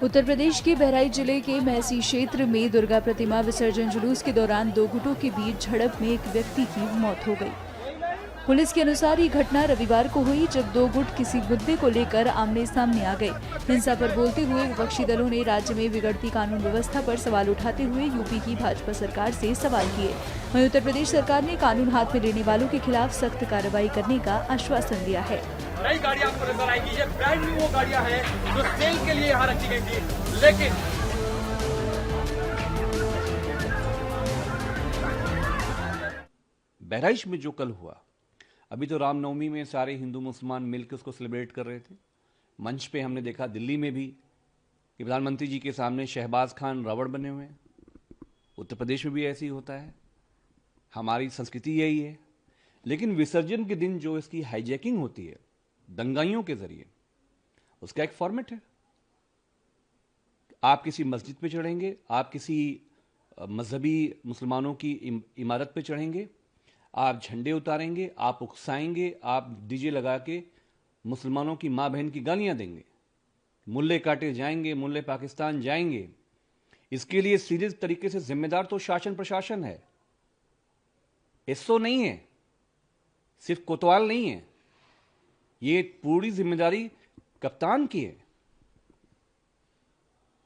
उत्तर प्रदेश के बहराइच जिले के महसी क्षेत्र में दुर्गा प्रतिमा विसर्जन जुलूस के दौरान दो गुटों के बीच झड़प में एक व्यक्ति की मौत हो गई। पुलिस के अनुसार ये घटना रविवार को हुई, जब दो गुट किसी मुद्दे को लेकर आमने सामने आ गए। हिंसा पर बोलते हुए विपक्षी दलों ने राज्य में बिगड़ती कानून व्यवस्था पर सवाल उठाते हुए यूपी की भाजपा सरकार से सवाल किए। वहीं उत्तर प्रदेश सरकार ने कानून हाथ में लेने वालों के खिलाफ सख्त कार्रवाई करने का आश्वासन दिया है। नई गाड़ियां आपको नजर आएगी, ये ब्रांड न्यू वो गाड़ियां हैं जो सेल के लिए यहाँ रखी गई थी, लेकिन बहराइच में जो कल हुआ, अभी तो रामनवमी में सारे हिंदू मुसलमान मिलकर उसको सेलिब्रेट कर रहे थे। मंच पे हमने देखा दिल्ली में भी कि प्रधानमंत्री जी के सामने शहबाज खान रावण बने हुए हैं। उत्तर प्रदेश में भी ऐसे ही होता है, हमारी संस्कृति यही है। लेकिन विसर्जन के दिन जो इसकी हाईजैकिंग होती है दंगाइयों के जरिए, उसका एक फॉर्मेट है। आप किसी मस्जिद पे चढ़ेंगे, आप किसी मजहबी मुसलमानों की इमारत पे चढ़ेंगे, आप झंडे उतारेंगे, आप उकसाएंगे, आप डीजे लगा के मुसलमानों की माँ बहन की गालियां देंगे, मुल्ले काटे जाएंगे, मुल्ले पाकिस्तान जाएंगे। इसके लिए सीरियस तरीके से जिम्मेदार तो शासन प्रशासन है, एसओ नहीं है, सिर्फ कोतवाल नहीं है। ये पूरी जिम्मेदारी कप्तान की है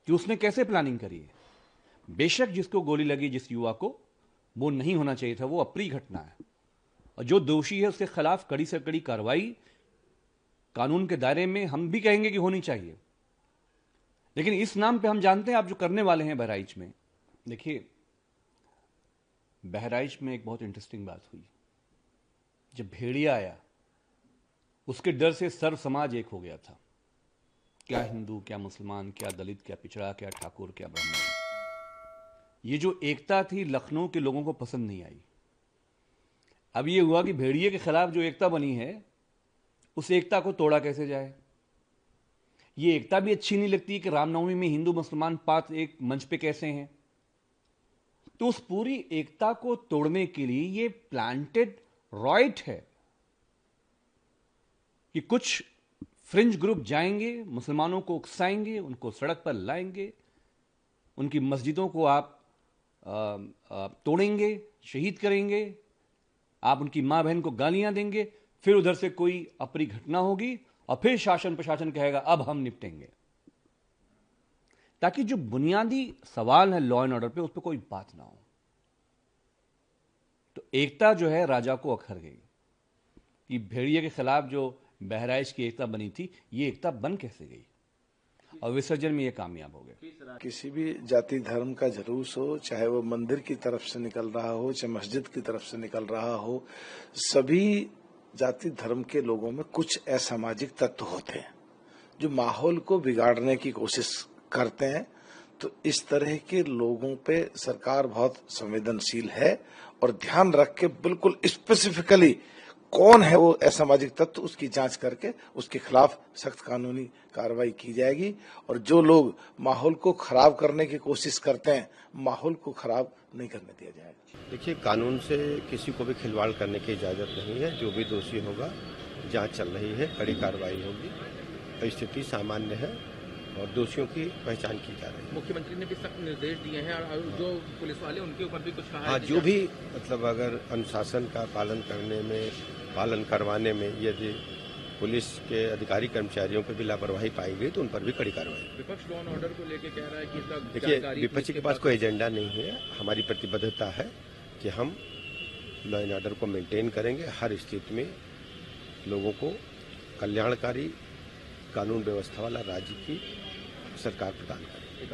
कि उसने कैसे प्लानिंग करी है। बेशक जिसको गोली लगी, जिस युवा को, वो नहीं होना चाहिए था, वो अप्रिय घटना है। और जो दोषी है उसके खिलाफ कड़ी से कड़ी कार्रवाई कानून के दायरे में हम भी कहेंगे कि होनी चाहिए। लेकिन इस नाम पे हम जानते हैं आप जो करने वाले हैं बहराइच में। देखिए, बहराइच में एक बहुत इंटरेस्टिंग बात हुई। जब भेड़िया आया, उसके डर से सर्व समाज एक हो गया था। क्या हिंदू, क्या मुसलमान, क्या दलित, क्या पिछड़ा, क्या ठाकुर, क्या ब्राह्मण। ये जो एकता थी लखनऊ के लोगों को पसंद नहीं आई। अब ये हुआ कि भेड़िए के खिलाफ जो एकता बनी है, उस एकता को तोड़ा कैसे जाए। ये एकता भी अच्छी नहीं लगती कि रामनवमी में हिंदू मुसलमान पात एक मंच पे कैसे हैं। तो उस पूरी एकता को तोड़ने के लिए ये प्लांटेड रॉयट है कि कुछ फ्रिंज ग्रुप जाएंगे, मुसलमानों को उकसाएंगे, उनको सड़क पर लाएंगे, उनकी मस्जिदों को आप तोड़ेंगे, शहीद करेंगे, आप उनकी मां बहन को गालियां देंगे, फिर उधर से कोई अप्रिय घटना होगी और फिर शासन प्रशासन कहेगा अब हम निपटेंगे। ताकि जो बुनियादी सवाल है लॉ एंड ऑर्डर पे, उस पर कोई बात ना हो। तो एकता जो है राजा को अखर गई कि भेड़िए के खिलाफ जो बहराइच की एकता बनी थी, ये एकता बन कैसे गई और विसर्जन में ये कामयाब हो गए। किसी भी जाति धर्म का जुलूस हो, चाहे वो मंदिर की तरफ से निकल रहा हो, चाहे मस्जिद की तरफ से निकल रहा हो, सभी जाति धर्म के लोगों में कुछ असामाजिक तत्व होते हैं जो माहौल को बिगाड़ने की कोशिश करते हैं। तो इस तरह के लोगों पे सरकार बहुत संवेदनशील है और ध्यान रख के बिल्कुल स्पेसिफिकली कौन है वो असामाजिक तत्व, उसकी जांच करके उसके खिलाफ सख्त कानूनी कार्रवाई की जाएगी। और जो लोग माहौल को खराब करने की कोशिश करते हैं, माहौल को खराब नहीं करने दिया जाएगा। देखिए, कानून से किसी को भी खिलवाड़ करने की इजाजत नहीं है। जो भी दोषी होगा, जांच चल रही है, कड़ी कार्रवाई होगी। स्थिति सामान्य है और दोषियों की पहचान की जा रही है। मुख्यमंत्री ने भी सख्त निर्देश दिए हैं और जो पुलिस वाले उनके ऊपर भी कुछ कहा हाँ, है। जो भी अगर अनुशासन का पालन करवाने में यदि पुलिस के अधिकारी कर्मचारियों पर भी लापरवाही पाई गई तो उन पर भी कड़ी कार्रवाई। विपक्ष लॉ एंड ऑर्डर को लेकर कह रहा है कि इसका देखिए, विपक्ष के पास कोई एजेंडा नहीं है। हमारी प्रतिबद्धता है कि हम लॉ एंड ऑर्डर को मेंटेन करेंगे, हर स्थिति में लोगों को कल्याणकारी कानून व्यवस्था वाला राज्य की सरकार प्रदान करेगी।